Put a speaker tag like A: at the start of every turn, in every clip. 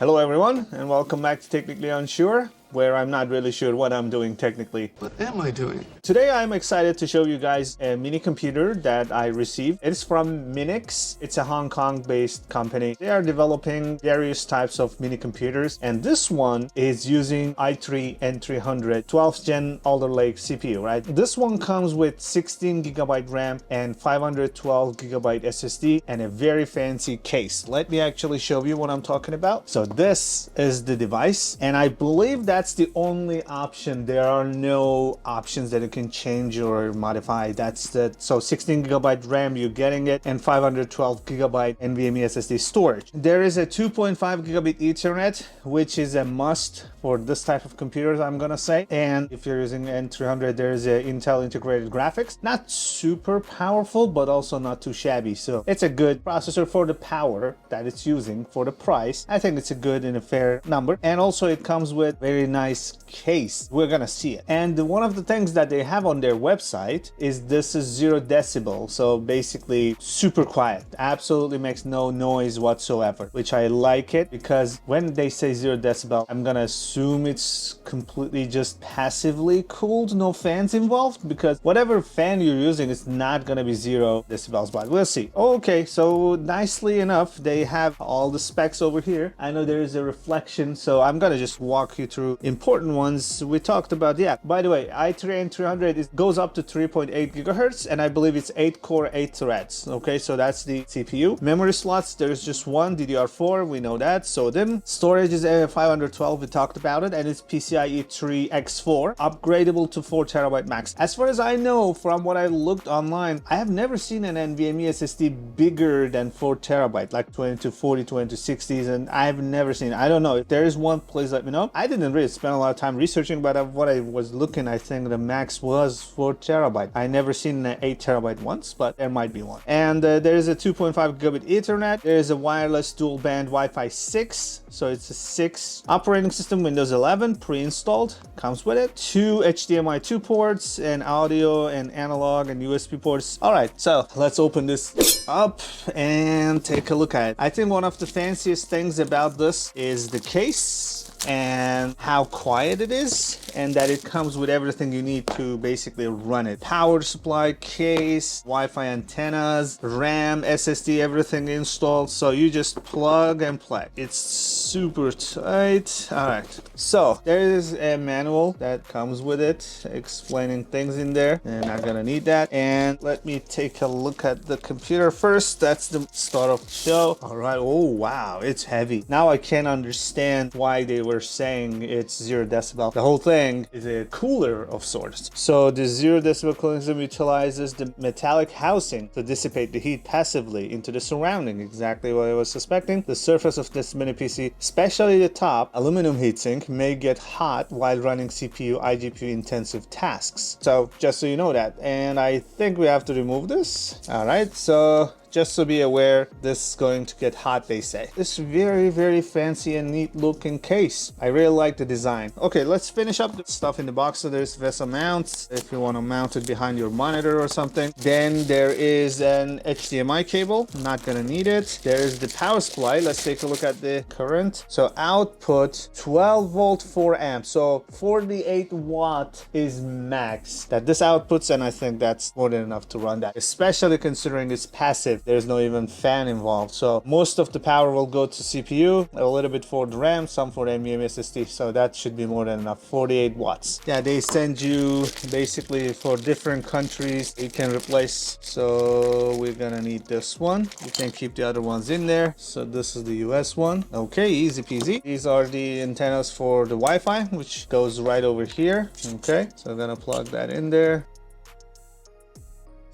A: Hello everyone, and welcome back to Technically Unsure, where I'm not really sure what I'm doing technically.
B: What am I doing?
A: Today I'm excited to show you guys a mini computer that I received. It's from Minix. It's a Hong Kong based company. They are developing various types of mini computers, and this one is using i3 N300 12th gen Alder Lake CPU, right? This one comes with 16GB RAM and 512GB SSD and a very fancy case. Let me actually show you what I'm talking about. So this is the device, and I believe that's the only option. There are no options that you can change or modify. That's the so 16GB RAM, you're getting it, and 512GB NVMe SSD storage. There is a 2.5GB Ethernet, which is a must for this type of computers, I'm gonna say. And if you're using N300, there's a Intel integrated graphics. Not super powerful, but also not too shabby. So it's a good processor for the power that it's using, for the price. I think it's a good and a fair number. And also it comes with very nice case. We're gonna see it. And one of the things that they have on their website is this is 0 decibel. So basically super quiet. Absolutely makes no noise whatsoever, which I like it, because when they say 0 decibel, I'm gonna assume it's completely just passively cooled, no fans involved, because whatever fan you're using, it's not gonna be 0 decibels, but we'll see. Okay, so nicely enough, they have all the specs over here. I know there is a reflection, so I'm gonna just walk you through important ones we talked about. Yeah, by the way, i3 N300 goes up to 3.8 gigahertz, and I believe it's 8 core 8 threads. Okay, so that's the CPU. Memory slots, there's just one, DDR4, we know that. So then storage is 512, we talked about it, and it's PCIe 3 X4, upgradable to 4TB max. As far as I know, from what I looked online, I have never seen an NVMe SSD bigger than 4TB, like 2240, 2260s, and I've never seen, I don't know, if there is one, please let me know. I didn't really spend a lot of time researching, but what I was looking, I think the max was 4TB. I never seen an 8TB once, but there might be one. And there is a 2.5 gigabit Ethernet. There is a wireless dual band Wi-Fi 6, so it's a 6 operating system, Windows 11 pre-installed, comes with it. 2 HDMI 2 ports, and audio and analog and USB ports. All right, so let's open this up and take a look at it. I think one of the fanciest things about this is the case and how quiet it is, and that it comes with everything you need to basically run it. Power supply, case, Wi-Fi antennas, RAM, SSD, everything installed. So you just plug and play. It's super tight. All right, so there is a manual that comes with it explaining things in there, and I'm gonna need that. And let me take a look at the computer first. That's the start of the show. All right, oh wow, it's heavy. Now I can understand why they were saying it's 0 decibel. The whole thing is a cooler of sorts. So the 0 decibel cooling system utilizes the metallic housing to dissipate the heat passively into the surrounding. Exactly what I was suspecting. The surface of this mini PC, especially the top aluminum heatsink, may get hot while running CPU, IGPU intensive tasks. So just so you know that. And I think we have to remove this. All right, so just to be aware, this is going to get hot, they say. This very fancy and neat looking case. I really like the design. Okay, let's finish up the stuff in the box. So there's VESA mounts if you want to mount it behind your monitor or something. Then there is an HDMI cable. Not gonna need it. There is the power supply. Let's take a look at the current. So output 12 volt 4 amps. So 48 watt is max that this outputs, and I think that's more than enough to run that, especially considering it's passive. There's no even fan involved. So most of the power will go to CPU, a little bit for the RAM, some for the NVMe SSD. So that should be more than enough. 48 watts. Yeah, they send you basically for different countries you can replace. So we're gonna need this one. You can keep the other ones in there. So this is the US one. Okay, easy peasy. These are the antennas for the Wi-Fi, which goes right over here. Okay, so I'm gonna plug that in there.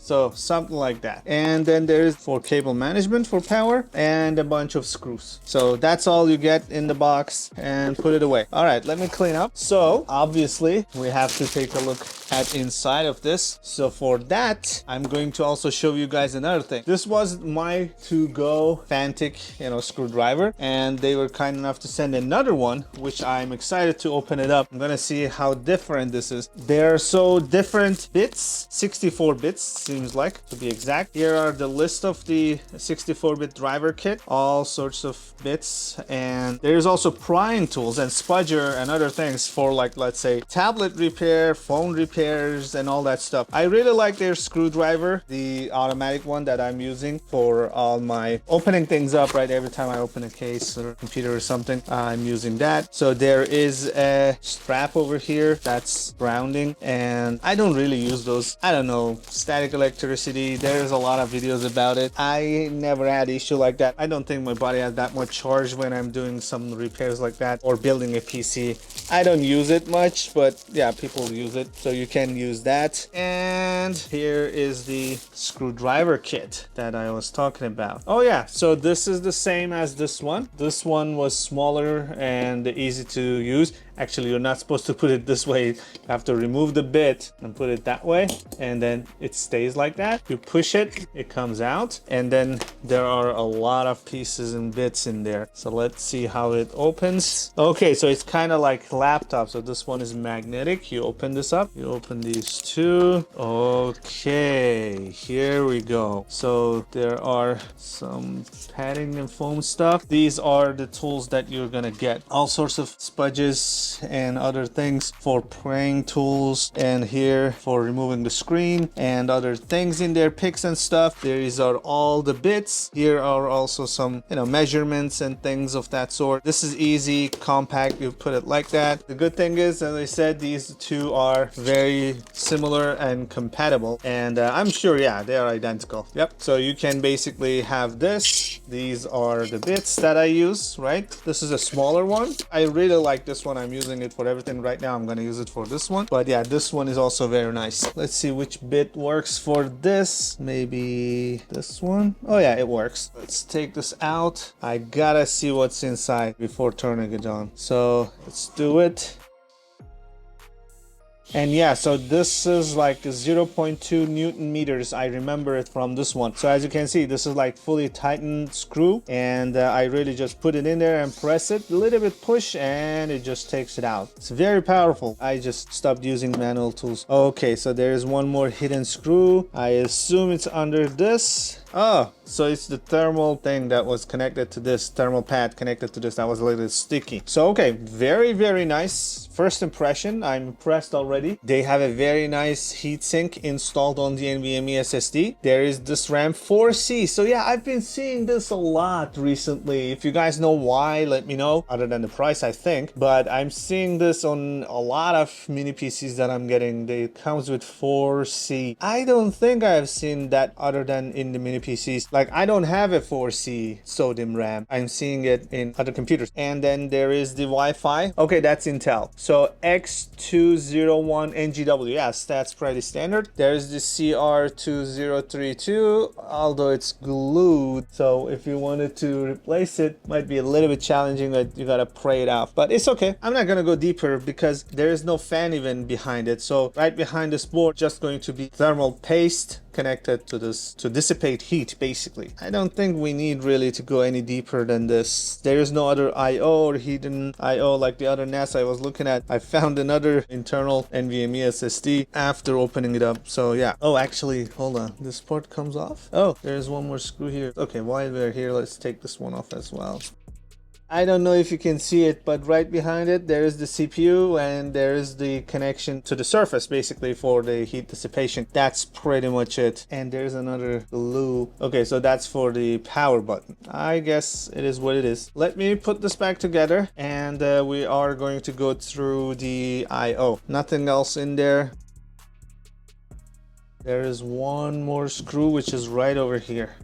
A: So something like that. And then there's for cable management for power and a bunch of screws. So that's all you get in the box, and put it away. All right, let me clean up. So obviously we have to take a look at inside of this. So for that, I'm going to also show you guys another thing. This was my to-go Fantic, screwdriver, and they were kind enough to send another one, which I'm excited to open it up. I'm gonna see how different this is. They're so different bits, 64 bits seems like, to be exact. Here are the list of the 64-bit driver kit, all sorts of bits, and there's also prying tools and spudger and other things for, like, let's say tablet repair, phone repairs, and all that stuff. I really like their screwdriver, the automatic one that I'm using for all my opening things up, right? Every time I open a case or a computer or something, I'm using that. So there is a strap over here that's grounding, and I don't really use those. I don't know, static electricity, there's a lot of videos about it. I never had issue like that. I don't think my body has that much charge when I'm doing some repairs like that or building a PC. I don't use it much, but yeah, people use it, so you can use that. And here is the screwdriver kit that I was talking about. Oh yeah, so this is the same as this one. This one was smaller and easy to use. Actually, you're not supposed to put it this way. You have to remove the bit and put it that way, and then it stays like that. You push it, it comes out, and then there are a lot of pieces and bits in there. So let's see how it opens. Okay, so it's kind of like laptop. So this one is magnetic. You open this up, you open these two. Okay, here we go. So there are some padding and foam stuff. These are the tools that you're gonna get. All sorts of spudges and other things for prying tools, and here for removing the screen and other things in there, picks and stuff. These are all the bits. Here are also some, you know, measurements and things of that sort. This is easy, compact. You put it like that. The good thing is, as I said, these two are very similar and compatible, and I'm sure, yeah, they are identical. Yep. So you can basically have this. These are the bits that I use, right? This is a smaller one. I really like this one. I'm using it for everything right now. I'm going to use it for this one, but yeah, this one is also very nice. Let's see which bit works for this. Maybe this one. Oh yeah, it works. Let's take this out. I gotta see what's inside before turning it on, so let's do it. And yeah, so this is like 0.2 Newton meters. I remember it from this one. So as you can see, this is like fully tightened screw, and I really just put it in there and press it, a little bit push, and it just takes it out. It's very powerful. I just stopped using manual tools. Okay, so there's one more hidden screw. I assume it's under this. Oh, so it's the thermal thing that was connected to this, thermal pad connected to this, that was a little sticky. So okay, very, very nice. First impression, I'm impressed already. They have a very nice heatsink installed on the NVMe SSD. There is this RAM 4C. So yeah, I've been seeing this a lot recently. If you guys know why, let me know, other than the price, I think. But I'm seeing this on a lot of mini PCs that I'm getting. It comes with 4C. I don't think I've seen that other than in the mini PCs. Like, I don't have a 4C SODIMM RAM. I'm seeing it in other computers. And then there is the Wi-Fi. Okay, that's Intel. So X201 NGW. Yes, that's pretty standard. There's the CR2032, although it's glued. So if you wanted to replace it, might be a little bit challenging, but you gotta pray it out. But it's okay. I'm not gonna go deeper because there is no fan even behind it. So right behind this board, just going to be thermal paste connected to this to dissipate heat, basically. I don't think we need really to go any deeper than this. There is no other I/O or hidden I/O like the other NAS I was looking at. I found another internal NVMe SSD after opening it up. So yeah. Oh, actually, hold on. This port comes off. Oh, there's one more screw here. Okay, while we're here, let's take this one off as well. I don't know if you can see it, but right behind it, there is the CPU and there is the connection to the surface, basically, for the heat dissipation. That's pretty much it. And there's another glue. Okay, so that's for the power button. I guess it is what it is. Let me put this back together, and we are going to go through the I/O. Nothing else in there. There is one more screw, which is right over here.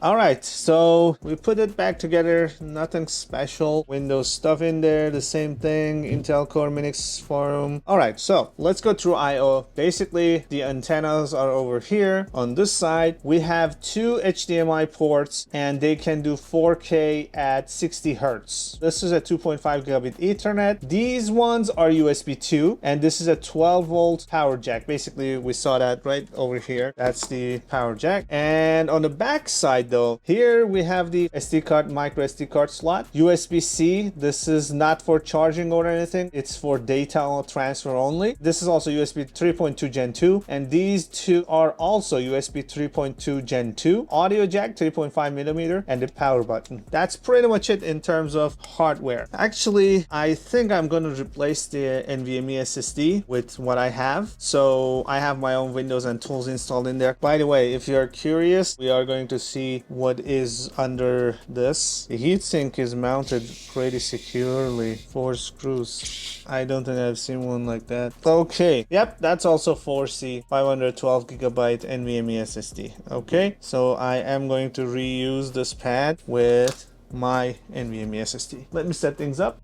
A: All right, so we put it back together. Nothing special. Windows stuff in there, the same thing. Intel Core Minix forum. All right, so let's go through I/O. Basically, the antennas are over here. On this side, we have two HDMI ports, and they can do 4K at 60 Hertz. This is a 2.5 gigabit Ethernet. These ones are USB 2, and this is a 12-volt power jack. Basically, we saw that right over here. That's the power jack. And on the back side, side though. Here we have the SD card, micro SD card slot, USB-C. This is not for charging or anything. It's for data transfer only. This is also USB 3.2 Gen 2, and these two are also USB 3.2 Gen 2. Audio jack 3.5 millimeter, and the power button. That's pretty much it in terms of hardware. Actually, I think I'm going to replace the NVMe SSD with what I have. So I have my own Windows and tools installed in there. By the way, if you're curious, we are going to see what is under this. The heatsink is mounted pretty securely. 4 screws. I don't think I've seen one like that. Okay, yep, that's also 4C 512 gigabyte NVMe SSD. Okay, so I am going to reuse this pad with my NVMe SSD. Let me set things up.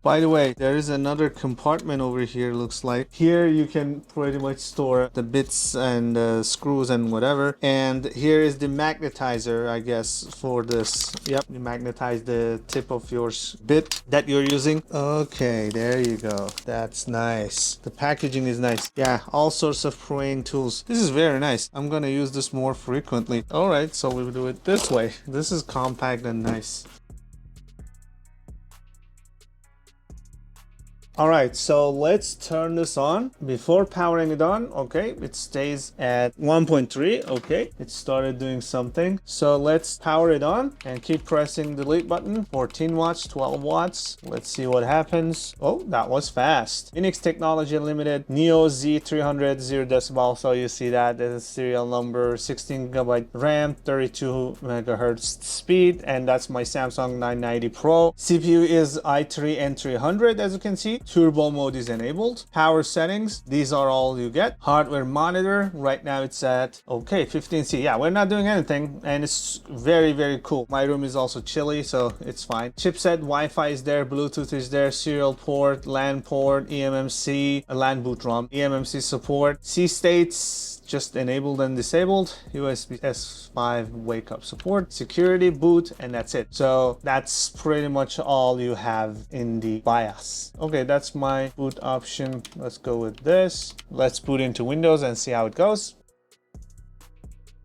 A: By the way, there is another compartment over here, looks like. Here you can pretty much store the bits and screws and whatever. And here is the magnetizer, I guess, for this. Yep, you magnetize the tip of your bit that you're using. Okay, there you go. That's nice. The packaging is nice. Yeah, all sorts of crane tools. This is very nice. I'm gonna use this more frequently. All right, so we'll do it this way. This is compact and nice. All right, so let's turn this on. Before powering it on, okay, it stays at 1.3. Okay, it started doing something. So let's power it on and keep pressing the delete button. 14 watts, 12 watts. Let's see what happens. Oh, that was fast. Minix Technology Limited, Neo Z300, 0 decibel. So you see that there's a serial number, 16 gigabyte RAM, 32 megahertz speed, and that's my Samsung 990 Pro. CPU is i3 N300, as you can see. Turbo mode is enabled. Power settings, these are all you get. Hardware monitor, right now it's at, okay, 15C. Yeah, we're not doing anything, and it's very, very cool. My room is also chilly, so it's fine. Chipset, Wi-Fi is there, Bluetooth is there, serial port, LAN port, eMMC, a LAN boot ROM, eMMC support, C states, just enabled and disabled, USB S5 wake up support, security, boot, and that's it. So that's pretty much all you have in the BIOS. Okay, that's my boot option. Let's go with this. Let's boot into Windows and see how it goes.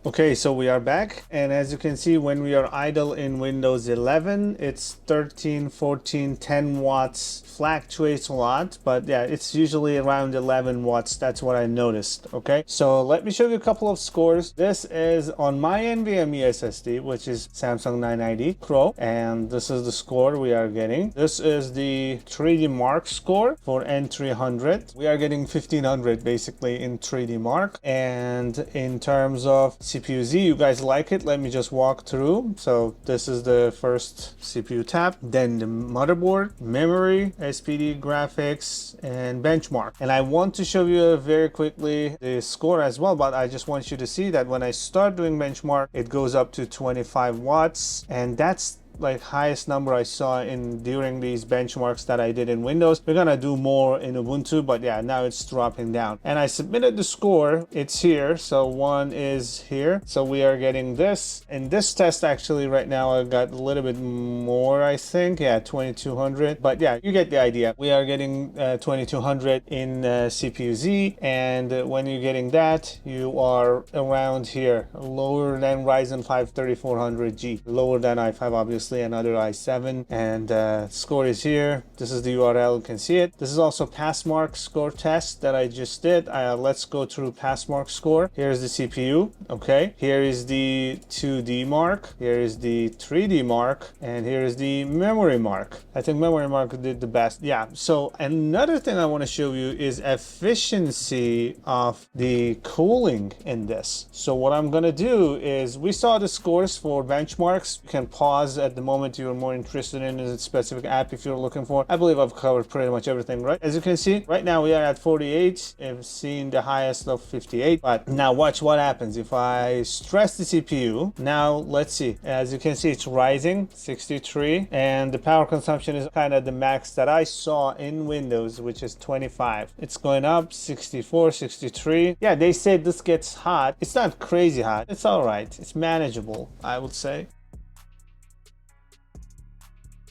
A: Okay, so we are back, and as you can see, when we are idle in Windows 11, it's 13, 14, 10 watts, fluctuates a lot, but yeah, it's usually around 11 watts. That's what I noticed. Okay, so let me show you a couple of scores. This is on my NVMe SSD, which is Samsung 990 Pro, and this is the score we are getting. This is the 3D Mark score for N300. We are getting 1500 basically in 3D Mark, and in terms of CPU-Z, you guys like it? Let me just walk through. So this is the first CPU tab, then the motherboard, memory, SPD, graphics, and benchmark. And I want to show you very quickly the score as well, but I just want you to see that when I start doing benchmark, it goes up to 25 watts, and that's like highest number I saw in during these benchmarks that I did in Windows. We're gonna do more in Ubuntu, but yeah, now it's dropping down. And I submitted the score, it's here, so 1 is here. So we are getting this. In this test, actually right now I got a little bit more, I think, yeah, 2200, but yeah, you get the idea. We are getting 2200 in CPU-Z, and when you're getting that, you are around here, lower than Ryzen 5 3400G, lower than i5 obviously, another i7, and score is here. This is the URL, you can see it. This is also Passmark score test that I just did. Let's go through Passmark score. Here's the CPU, okay, here is the 2D mark, here is the 3D mark, and here is the memory mark. I think memory mark did the best. Yeah, so another thing I want to show you is efficiency of the cooling in this. So what I'm gonna do is, we saw the scores for benchmarks. You can pause at the moment you're more interested in a specific app if you're looking for. I believe I've covered pretty much everything, right? As you can see, right now we are at 48. I've seen the highest of 58. But now watch what happens if I stress the CPU. Now let's see. As you can see, it's rising, 63, and the power consumption is kind of the max that I saw in Windows, which is 25. It's going up, 64, 63. Yeah, they said this gets hot. It's not crazy hot. It's all right. It's manageable, I would say.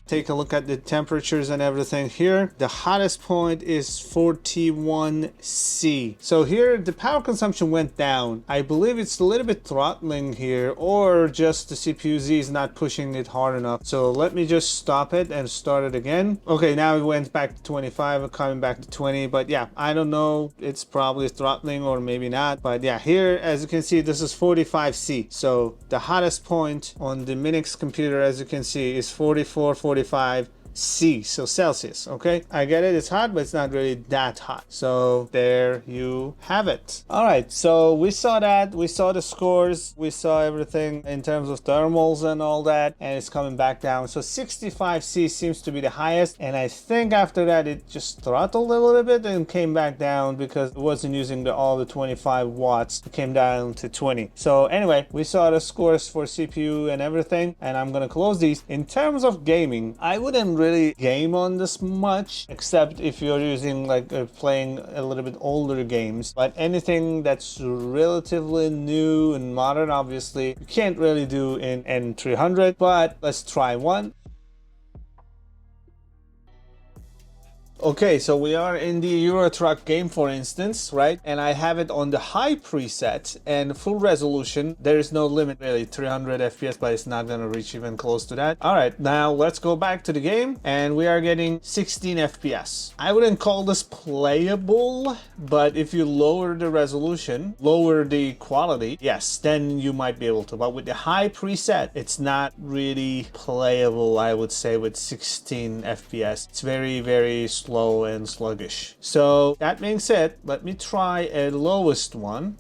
A: take a look at the temperatures and everything here. The hottest point is 41C. So here the power consumption went down. I believe it's a little bit throttling here, or just the CPU-Z is not pushing it hard enough. So let me just stop it and start it again. Okay, now it went back to 25, coming back to 20. But yeah, I don't know. It's probably throttling or maybe not. But yeah, here, as you can see, this is 45C. So the hottest point on the Minix computer, as you can see, is 44, 45 C, so Celsius. Okay, I get it, it's hot, but it's not really that hot. So there you have it. All right, so we saw that, we saw the scores, we saw everything in terms of thermals and all that, and it's coming back down. So 65C seems to be the highest, and I think after that it just throttled a little bit and came back down because it wasn't using all the 25 watts. It came down to 20. So anyway, we saw the scores for CPU and everything, and I'm gonna close these. In terms of gaming, I wouldn't really game on this much, except if you're using like playing a little bit older games. But anything that's relatively new and modern, obviously you can't really do in N300, but let's try one. Okay, so we are in the Euro Truck game, for instance, right? And I have it on the high preset and full resolution. There is no limit really, 300 FPS, but it's not gonna reach even close to that. All right, now let's go back to the game, and we are getting 16 FPS. I wouldn't call this playable, but if you lower the resolution, lower the quality, yes, then you might be able to. But with the high preset, it's not really playable, I would say, with 16 FPS. It's very, very slow and sluggish. So that being said, let me try a lowest one,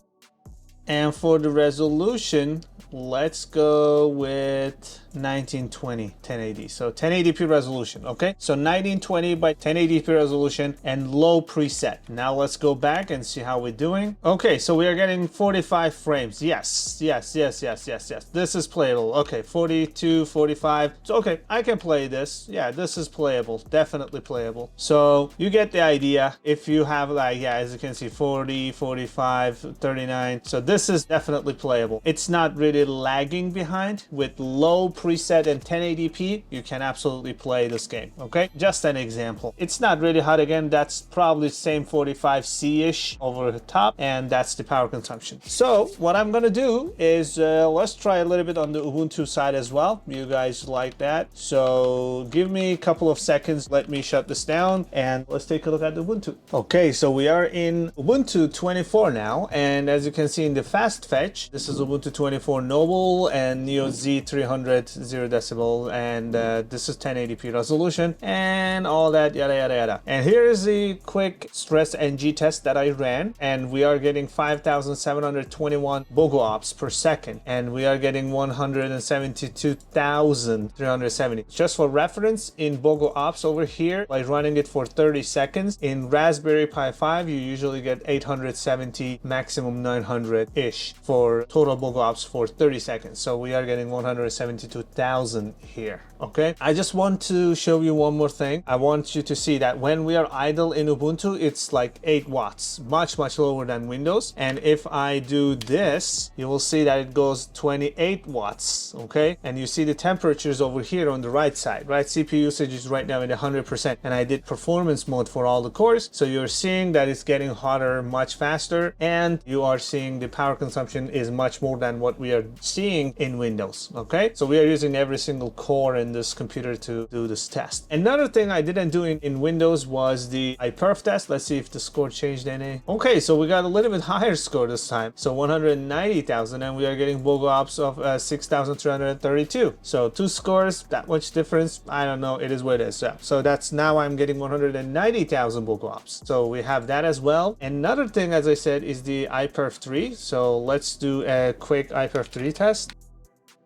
A: and for the resolution, let's go with 1920 1080. So 1080p resolution. Okay, so 1920 by 1080p resolution and low preset. Now let's go back and see how we're doing. Okay, so we are getting 45 frames. Yes, this is playable. Okay, 42, 45. So okay, I can play this. Yeah, this is playable, definitely playable. So you get the idea. If you have, like, yeah, as you can see, 40, 45, 39, so this is definitely playable. It's not really lagging behind. With low preset and 1080p, you can absolutely play this game. Okay, just an example. It's not really hot. Again, that's probably same 45C-ish over the top, and that's the power consumption. So what I'm gonna do is let's try a little bit on the Ubuntu side as well. You guys like that, so give me a couple of seconds. Let me shut this down and let's take a look at Ubuntu. Okay, so we are in Ubuntu 24 now, and as you can see in the fast fetch, this is Ubuntu 24 Noble and Neo Z300 0 decibel, and this is 1080p resolution and all that, yada yada yada. And here is the quick stress NG test that I ran, and we are getting 5,721 BOGO ops per second, and we are getting 172,370. Just for reference, in BOGO ops over here, by running it for 30 seconds, in Raspberry Pi 5 you usually get 870, maximum 900-ish for total BOGO ops for 30 seconds. So we are getting 172,000 here. Okay, I just want to show you one more thing. I want you to see that when we are idle in Ubuntu, it's like 8 watts, much lower than Windows. And if I do this, you will see that it goes 28 watts. Okay, and you see the temperatures over here on the right side, right? CPU usage is right now at 100%, and I did performance mode for all the cores, so you're seeing that it's getting hotter much faster, and you are seeing the power consumption is much more than what we are seeing in Windows. Okay, so we are using every single core in this computer to do this test. Another thing I didn't do in Windows was the iPerf test. Let's see if the score changed any. Okay, so we got a little bit higher score this time, so 190,000, and we are getting BOGO ops of 6,332. So 2 scores, that much difference, I don't know, it is what it is. So that's, now I'm getting 190,000 BOGO ops. So we have that as well. Another thing, as I said, is the iPerf 3. So let's do a quick iPerf 3 test.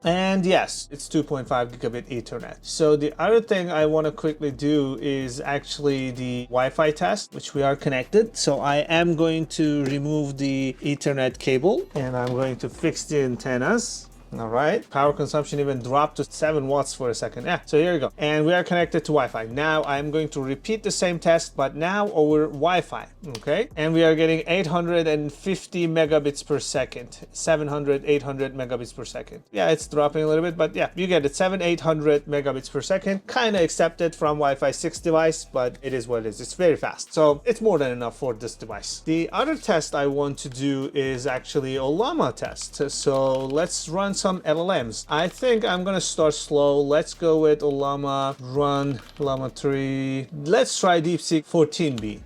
A: And yes, it's 2.5 gigabit Ethernet. So the other thing I want to quickly do is actually the Wi-Fi test, which we are connected. So I am going to remove the Ethernet cable, and I'm going to fix the antennas. All right, power consumption even dropped to 7 watts for a second. Yeah, so here we go. And we are connected to Wi-Fi. Now I'm going to repeat the same test, but now over Wi-Fi, okay? And we are getting 850 megabits per second, 700, 800 megabits per second. Yeah, it's dropping a little bit, but yeah, you get it, 800 megabits per second. Kind of accepted from Wi-Fi 6 device, but it is what it is. It's very fast. So it's more than enough for this device. The other test I want to do is actually a llama test. So let's run some LLMs. I think I'm gonna start slow. Let's go with a llama, run llama 3. Let's try DeepSeek 14B.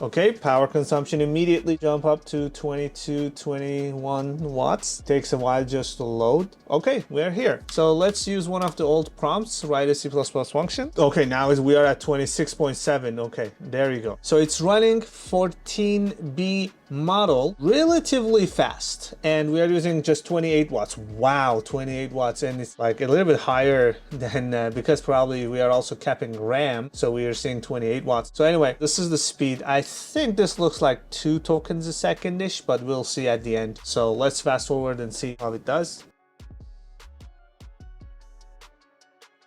A: Okay, power consumption immediately jump up to 22, 21 watts. Takes a while just to load. Okay, we're here. So let's use one of the old prompts, write a C++ function. Okay, now we are at 26.7. Okay, there you go. So it's running 14B model relatively fast, and we are using just 28 watts. Wow, 28 watts, and it's like a little bit higher than because probably we are also capping RAM, so we are seeing 28 watts. So anyway, this is the speed. I think this looks like 2 tokens a second-ish, but we'll see at the end. So let's fast forward and see how it does.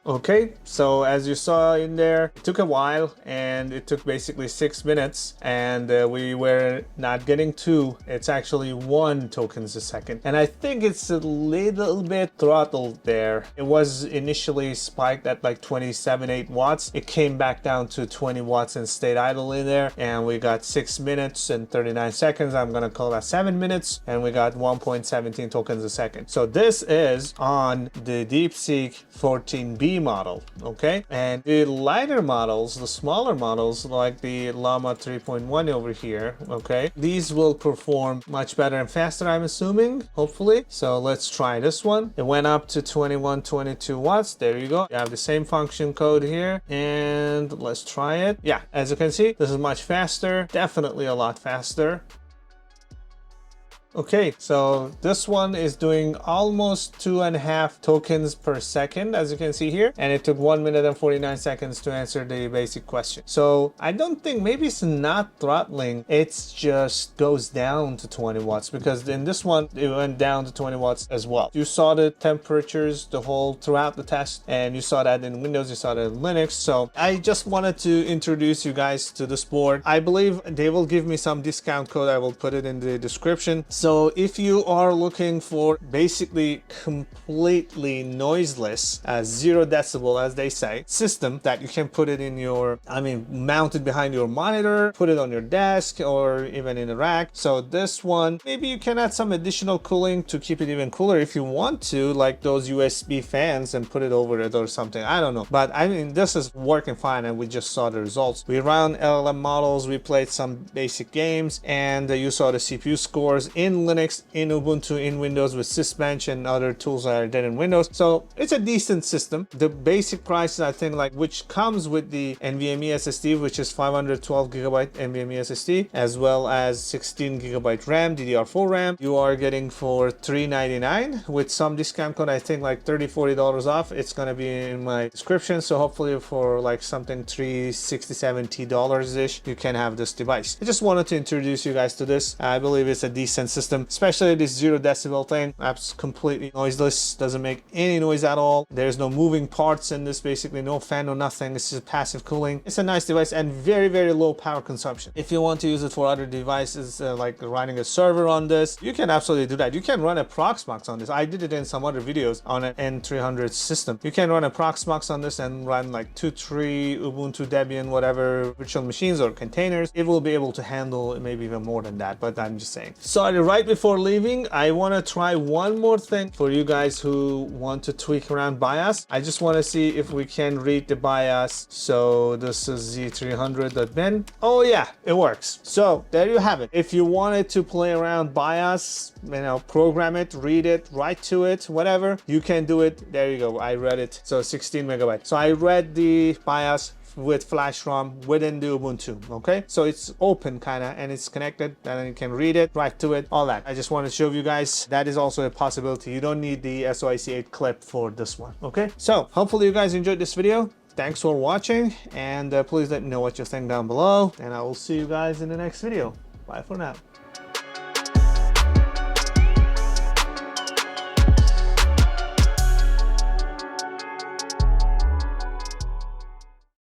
A: Okay, so as you saw in there, it took a while, and it took basically 6 minutes, and we were not getting 2. It's actually 1 tokens a second. And I think it's a little bit throttled there. It was initially spiked at like 27.8 watts. It came back down to 20 watts and stayed idle in there. And we got 6 minutes and 39 seconds. I'm gonna call that 7 minutes. And we got 1.17 tokens a second. So this is on the DeepSeek 14B model, okay? And the lighter models, the smaller models like the Llama 3.1 over here, okay, these will perform much better and faster, I'm assuming, hopefully. So let's try this one. It went up to 21, 22 watts. There you go. You have the same function code here, and let's try it. Yeah, as you can see, this is much faster, definitely a lot faster. Okay, so this one is doing almost 2.5 tokens per second, as you can see here, and it took 1 minute and 49 seconds to answer the basic question. So I don't think, maybe it's not throttling, it's just goes down to 20 watts, because in this one it went down to 20 watts as well. You saw the temperatures the whole throughout the test, and you saw that in Windows, you saw that in Linux. So I just wanted to introduce you guys to this board. I believe they will give me some discount code. I will put it in the description. So if you are looking for basically completely noiseless, 0 decibel as they say, system that you can put it in your, mounted behind your monitor, put it on your desk, or even in a rack. So this one, maybe you can add some additional cooling to keep it even cooler if you want to, like those USB fans, and put it over it or something. I don't know, but this is working fine, and we just saw the results. We ran LLM models, we played some basic games, and you saw the CPU scores in Linux, in Ubuntu, in Windows with Sysbench and other tools that are dead in Windows. So it's a decent system. The basic prices, I think, like, which comes with the NVMe SSD, which is 512 gigabyte NVMe SSD, as well as 16 gigabyte RAM, DDR4 RAM, you are getting for $399 with some discount code. I think like $30-40 off. It's gonna be in my description. So hopefully for like something $360-70 ish, you can have this device. I just wanted to introduce you guys to this. I believe it's a decent system, especially this 0 decibel thing. That's completely noiseless, doesn't make any noise at all. There's no moving parts in this, basically no fan, no nothing. It's just passive cooling. It's a nice device and very, very low power consumption. If you want to use it for other devices, like running a server on this, you can absolutely do that. You can run a Proxmox on this. I did it in some other videos on an N300 system. You can run a Proxmox on this and run like 2, 3 Ubuntu, Debian, whatever virtual machines or containers. It will be able to handle maybe even more than that, but I'm just saying. Sorry, right before leaving, I want to try one more thing for you guys who want to tweak around BIOS. I just want to see if we can read the BIOS. So this is Z300.bin. Oh yeah, it works. So there you have it. If you wanted to play around BIOS, program it, read it, write to it, whatever, you can do it. There you go. I read it. So 16 megabytes. So I read the BIOS with flash ROM within the Ubuntu. Okay, so it's open kind of, and it's connected, and you can read it, write to it, all that. I just want to show you guys that is also a possibility. You don't need the SOIC8 clip for this one. Okay, so hopefully you guys enjoyed this video. Thanks for watching, and please let me know what you think down below, and I will see you guys in the next video. Bye for now.